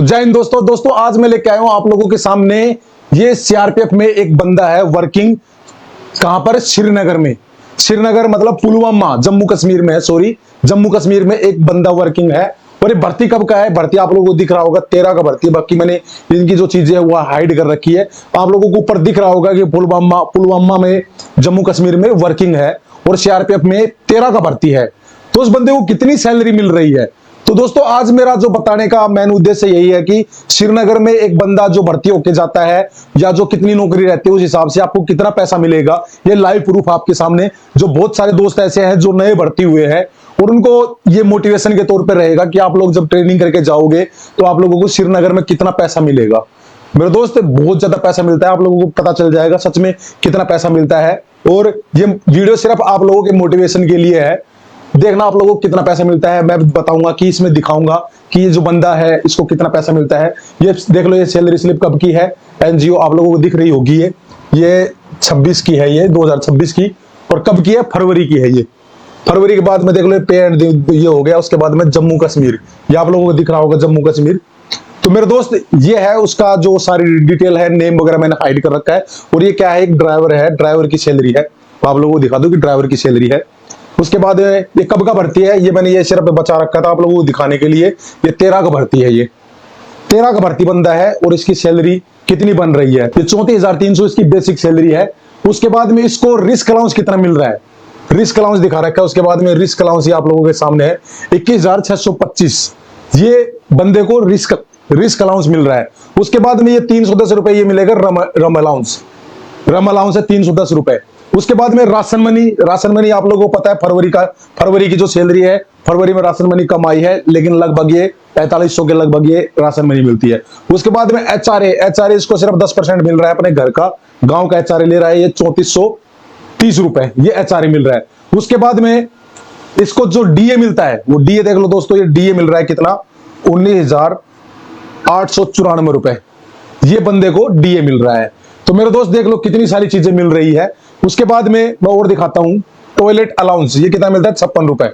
तो जय हिंद दोस्तों आज मैं लेके आया हूं आप लोगों के सामने ये सीआरपीएफ में एक बंदा है वर्किंग। कहां पर? श्रीनगर में। श्रीनगर मतलब पुलवामा, जम्मू कश्मीर में है। सॉरी, जम्मू कश्मीर में एक बंदा वर्किंग है। और ये भर्ती कब का है? भर्ती आप लोगों को दिख रहा होगा 13 का भर्ती है। बाकी मैंने इनकी जो चीजें है वो हाइड कर रखी है। आप लोगों को ऊपर दिख रहा होगा कि पुलवामा में जम्मू कश्मीर में वर्किंग है और सीआरपीएफ में 13 का भर्ती है। तो उस बंदे को कितनी सैलरी मिल रही है? तो दोस्तों आज मेरा जो बताने का मेन उद्देश्य यही है कि श्रीनगर में एक बंदा जो भर्ती होके जाता है या जो कितनी नौकरी रहती है उस हिसाब से आपको कितना पैसा मिलेगा, ये लाइव प्रूफ आपके सामने। जो बहुत सारे दोस्त ऐसे हैं जो नए भर्ती हुए हैं और उनको ये मोटिवेशन के तौर पर रहेगा कि आप लोग जब ट्रेनिंग करके जाओगे तो आप लोगों को श्रीनगर में कितना पैसा मिलेगा। मेरे दोस्त बहुत ज्यादा पैसा मिलता है, आप लोगों को पता चल जाएगा सच में कितना पैसा मिलता है। और ये वीडियो सिर्फ आप लोगों के मोटिवेशन के लिए है। देखना आप लोगों को कितना पैसा मिलता है। मैं बताऊंगा कि इसमें दिखाऊंगा कि ये जो बंदा है इसको कितना पैसा मिलता है। ये देख लो, ये सैलरी स्लिप कब की है। एनजीओ आप लोगों को दिख रही होगी, ये 26 की है, ये 2026 की। और कब की है? फरवरी की है। ये फरवरी के बाद में देख लो पे एंड ये हो गया। उसके बाद में जम्मू कश्मीर, ये आप लोगों को दिख रहा होगा जम्मू कश्मीर। तो मेरे दोस्त ये है उसका जो सारी डिटेल है, नेम वगैरह मैंने हाइड कर रखा है। और ये क्या है? एक ड्राइवर है, ड्राइवर की सैलरी है। आप लोगों को दिखा दो कि ड्राइवर की सैलरी है। उसके बाद ये कब का भर्ती है, ये मैंने ये सिर्फ बचा रखा था आप लोगों को दिखाने के लिए। ये 13 का भर्ती है, ये 13 का भर्ती बंदा है। और इसकी सैलरी कितनी बन रही है? ये 34,300 इसकी बेसिक सैलरी है। उसके बाद में इसको रिस्क अलाउंस कितना मिल रहा है, रिस्क अलाउंस दिखा रखा है। उसके बाद में रिस्क अलाउंस ये आप लोगों के सामने है 21,625। ये बंदे को रिस्क अलाउंस मिल रहा है। उसके बाद में ये 310 रुपए ये मिलेगा रम अलाउंस है 310 रुपए। उसके बाद में राशन मनी आप लोगों को पता है फरवरी की जो सैलरी है, फरवरी में राशन मनी कम आई है, लेकिन लगभग ये 4500 के लगभग ये राशन मनी मिलती है। उसके बाद में एचआरए इसको सिर्फ 10% मिल रहा है अपने घर का, गांव का एचआरए ले रहा है, ये 3430 रुपए ये एचआरए मिल रहा है। उसके बाद में इसको जो डीए मिलता है, वो डीए देख लो दोस्तों, ये डीए मिल रहा है कितना? 19,894 रुपए ये बंदे को डीए मिल रहा है। तो मेरे दोस्त देख लो कितनी सारी चीजें मिल रही है। उसके बाद में मैं और दिखाता हूं, टॉयलेट अलाउंस ये कितना मिलता है? 56 रुपए।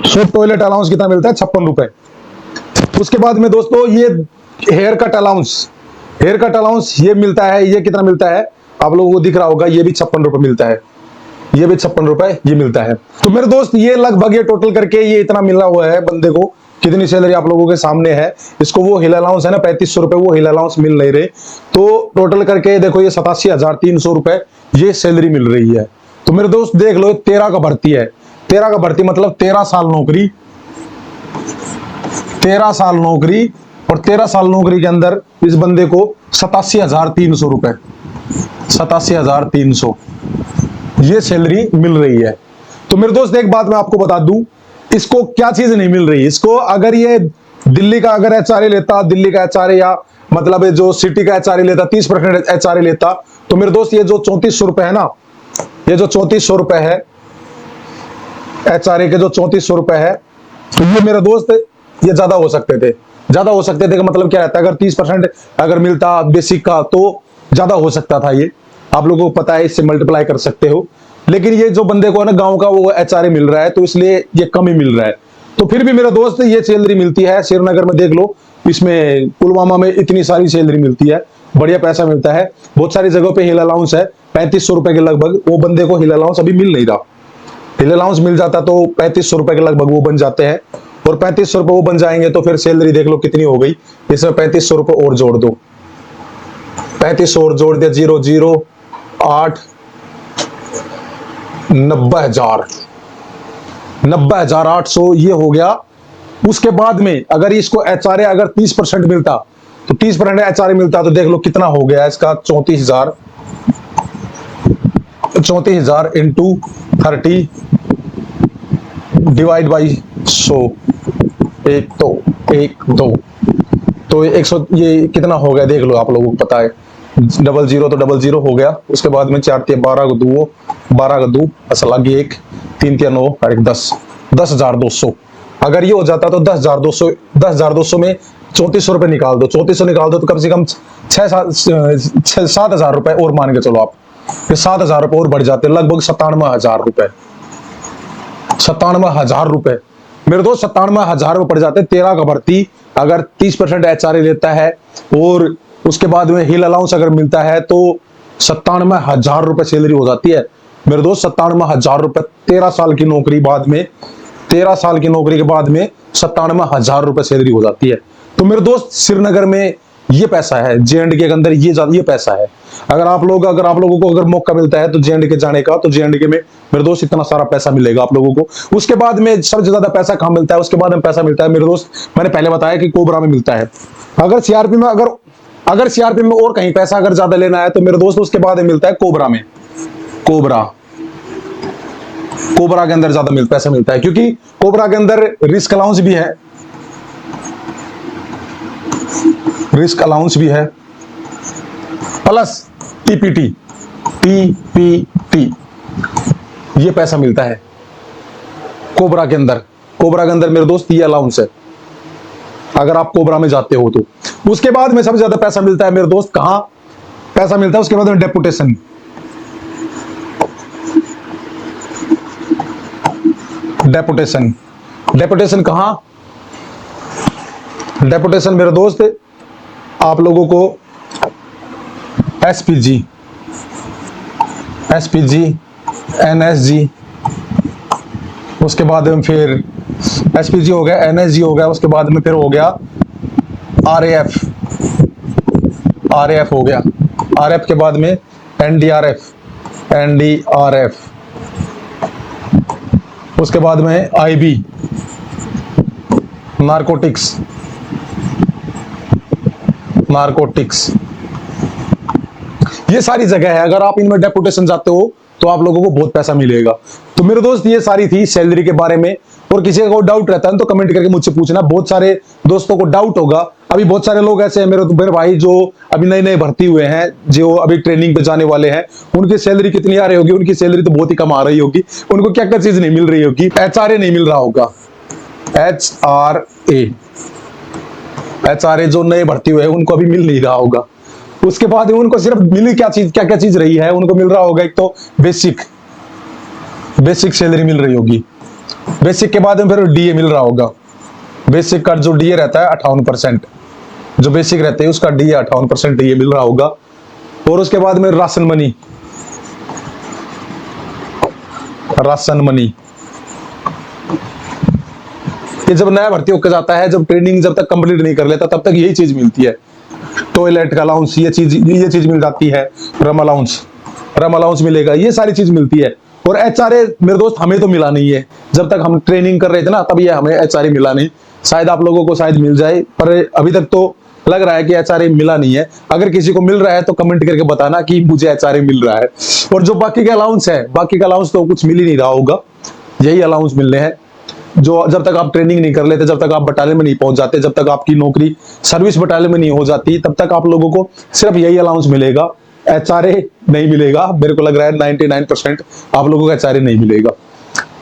सो टॉयलेट अलाउंस कितना मिलता है? 56 रुपए। उसके बाद में दोस्तों ये हेयर कट अलाउंस ये मिलता है। ये कितना मिलता है? आप लोगों को दिख रहा होगा, ये भी 56 रुपए मिलता है। ये भी 56 रुपए ये मिलता है। तो मेरे दोस्त ये लगभग ये टोटल करके ये इतना मिला हुआ है बंदे को। कितनी सैलरी आप लोगों के सामने है। इसको वो हिल अलाउंस है ना 3500 रुपए, वो हिल अलाउंस मिल नहीं रहे। तो टोटल करके देखो ये 87,300 रुपए ये सैलरी मिल रही है। तो मेरे दोस्त देख लो 13 का भर्ती है। 13 का भर्ती मतलब 13 साल नौकरी, 13 साल नौकरी। और 13 साल नौकरी के अंदर इस बंदे को 87,300 रुपए, 87,300 ये सैलरी मिल रही है। तो मेरे दोस्त एक बात मैं आपको बता दूं, इसको क्या चीज नहीं मिल रही। इसको अगर ये दिल्ली का अगर एचआरए लेता, दिल्ली का एचआरए या मतलब जो सिटी का एचआरए लेता, 30% एचआरए लेता, तो मेरे दोस्त ये जो 3400 रुपए है ना, ये जो 3400 रुपए है एचआरए के जो 3400 रुपए है, तो ये मेरे दोस्त ये ज्यादा हो सकते थे का मतलब क्या रहता है? अगर 30% अगर मिलता बेसिक का तो ज्यादा हो सकता था। ये आप लोगों को पता है, इससे मल्टीप्लाई कर सकते हो। लेकिन ये जो बंदे को है ना गांव का वो एचआरए मिल रहा है, तो इसलिए ये कम ही मिल रहा है। तो फिर भी मेरा दोस्त ये सैलरी मिलती है। श्रीनगर में देख लो, इसमें पुलवामा में इतनी सारी सैलरी मिलती है, बढ़िया पैसा मिलता है। बहुत सारी जगहों पे हिल अलाउंस है 3500 रुपए के लगभग। वो बंदे को हिल अलाउंस अभी मिल नहीं रहा। हिल अलाउंस मिल जाता तो 3500 रुपए के लगभग वो बन जाते हैं। और 3500 रुपए वो बन जाएंगे तो फिर सैलरी देख लो कितनी हो गई। इसमें 3500 रुपए और जोड़ दो, 3500 और जोड़ दिया, 0 0 8 90,800 ये हो गया। उसके बाद में अगर इसको एचआरए अगर 30% मिलता, तो 30% एचआरए मिलता तो देख लो कितना हो गया इसका। 34,000 इंटू 30 डिवाइड बाई 100, 1 2 तो 100 ये कितना हो गया देख लो, आप लोगों को पता है। 00 तो 00 हो गया। उसके बाद में 4 3 12 12 असल लगी 1 3 3 9 और 1 10, 10,200 अगर ये हो जाता तो 10,200 में 3400 रुपए निकाल दो, 3400 निकाल दो तो कम से कम 7,000 रुपए और मान के चलो आप, ये 7,000 रुपए और बढ़ जाते, लगभग 97,000 रुपए, 97,000 रुपए मेरे दोस्त 97,000 रुपए पड़ जाते। 13 का भर्ती अगर 30% HRA लेता है और उसके बाद में हिल अलाउंस अगर मिलता है तो 97,000 रुपए सैलरी हो जाती है मेरे दोस्त। 97,000 रुपए 13 साल की नौकरी बाद में, 13 साल की नौकरी के बाद में 97,000 रुपए सैलरी हो जाती है। तो मेरे दोस्त श्रीनगर में ये पैसा है, JNK के अंदर ये पैसा है। अगर आप लोगों को अगर मौका मिलता है तो JNK जाने का, तो JNK में मेरे दोस्त इतना सारा पैसा मिलेगा आप लोगों को। उसके बाद में सबसे ज्यादा पैसा कहां मिलता है? उसके बाद में पैसा मिलता है मेरे दोस्त, मैंने पहले बताया कि कोबरा में मिलता है। अगर सीआरपी में अगर सीआरपी में और कहीं पैसा अगर ज्यादा लेना है तो मेरे दोस्त उसके बाद में मिलता है कोबरा में। कोबरा के अंदर ज्यादा पैसा मिलता है, क्योंकि कोबरा के अंदर रिस्क अलाउंस भी है, प्लस टीपीटी ये पैसा मिलता है कोबरा के अंदर मेरे दोस्त, ये अलाउंस है अगर आप कोबरा में जाते हो तो। उसके बाद में सबसे ज्यादा पैसा मिलता है मेरे दोस्त, कहां पैसा मिलता है? उसके बाद में डेपुटेशन कहां? डेपुटेशन मेरे दोस्त आप लोगों को एसपीजी, NSG, उसके बाद में फिर एसपीजी हो गया, NSG हो गया, उसके बाद में फिर हो गया RAF हो गया, RF के बाद में NDRF, उसके बाद में IB नारकोटिक्स, ये सारी जगह है। अगर आप इनमें डेपुटेशन जाते हो तो आप लोगों को बहुत पैसा मिलेगा। तो मेरे दोस्त ये सारी थी सैलरी के बारे में। और किसी का कोई डाउट रहता है तो कमेंट करके मुझसे पूछना। बहुत सारे दोस्तों को डाउट होगा, अभी बहुत सारे लोग ऐसे हैं मेरे भाई जो अभी नए भर्ती हुए हैं, जो अभी ट्रेनिंग पे जाने वाले हैं, उनकी सैलरी कितनी आ रही होगी? उनकी सैलरी तो बहुत ही कम आ रही होगी। उनको क्या क्या चीज नहीं मिल रही होगी? HRA नहीं मिल रहा होगा, HRA जो नए भर्ती हुए हैं उनको अभी मिल नहीं रहा होगा। उसके बाद उनको सिर्फ मिली क्या क्या चीज रही है? उनको मिल रहा होगा एक तो बेसिक सैलरी मिल रही होगी, बेसिक के बाद में फिर DA मिल रहा होगा। बेसिक का जो DA रहता है 58%, जो बेसिक रहते हैं उसका DA 58% DA मिल रहा होगा। और उसके बाद में राशन मनी ये जब नया भर्ती होकर जाता है, जब ट्रेनिंग जब तक कंप्लीट नहीं कर लेता तब तक यही चीज मिलती है। टॉयलेट का अलाउंस ये चीज मिल जाती है। रम अलाउंस मिलेगा, ये सारी चीज मिलती है। और HRA मेरे दोस्त हमें तो मिला नहीं है, जब तक हम ट्रेनिंग कर रहे थे ना तब ये हमें HRA मिला नहीं। शायद आप लोगों को शायद मिल जाए, पर अभी तक तो लग रहा है कि HRA मिला नहीं है। अगर किसी को मिल रहा है तो कमेंट करके बताना कि मुझे HRA मिल रहा है। और जो बाकी का अलाउंस तो कुछ मिल ही नहीं रहा होगा, यही अलाउंस मिलने हैं। जो जब तक आप ट्रेनिंग नहीं कर लेते, जब तक आप बटालियन में नहीं पहुंच जाते, जब तक आपकी नौकरी सर्विस बटालियन में नहीं हो जाती, तब तक आप लोगों को सिर्फ यही अलाउंस मिलेगा, HRA नहीं मिलेगा। मेरे को लग रहा है 99% आप लोगों को HRA नहीं मिलेगा।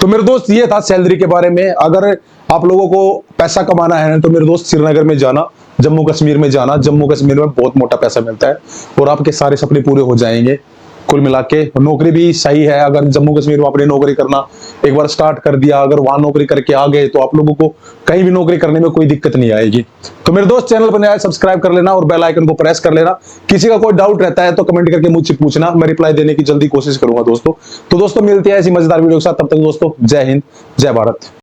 तो मेरे दोस्त ये था सैलरी के बारे में। अगर आप लोगों को पैसा कमाना है तो मेरे दोस्त श्रीनगर में जाना, जम्मू कश्मीर में जाना। जम्मू कश्मीर में बहुत मोटा पैसा मिलता है और आपके सारे सपने पूरे हो जाएंगे। कुल मिला के नौकरी भी सही है। अगर जम्मू कश्मीर में अपनी नौकरी करना एक बार स्टार्ट कर दिया, अगर वहां नौकरी करके आ गए तो आप लोगों को कहीं भी नौकरी करने में कोई दिक्कत नहीं आएगी। तो मेरे दोस्त चैनल पर नया है, सब्सक्राइब कर लेना और बेल आइकन को प्रेस कर लेना। किसी का कोई डाउट रहता है तो कमेंट करके मुझसे पूछना, मैं रिप्लाई देने की जल्दी कोशिश करूंगा दोस्तों। तो दोस्तों मिलते हैं ऐसी मजेदार वीडियो के साथ, तब तक दोस्तों जय हिंद, जय भारत।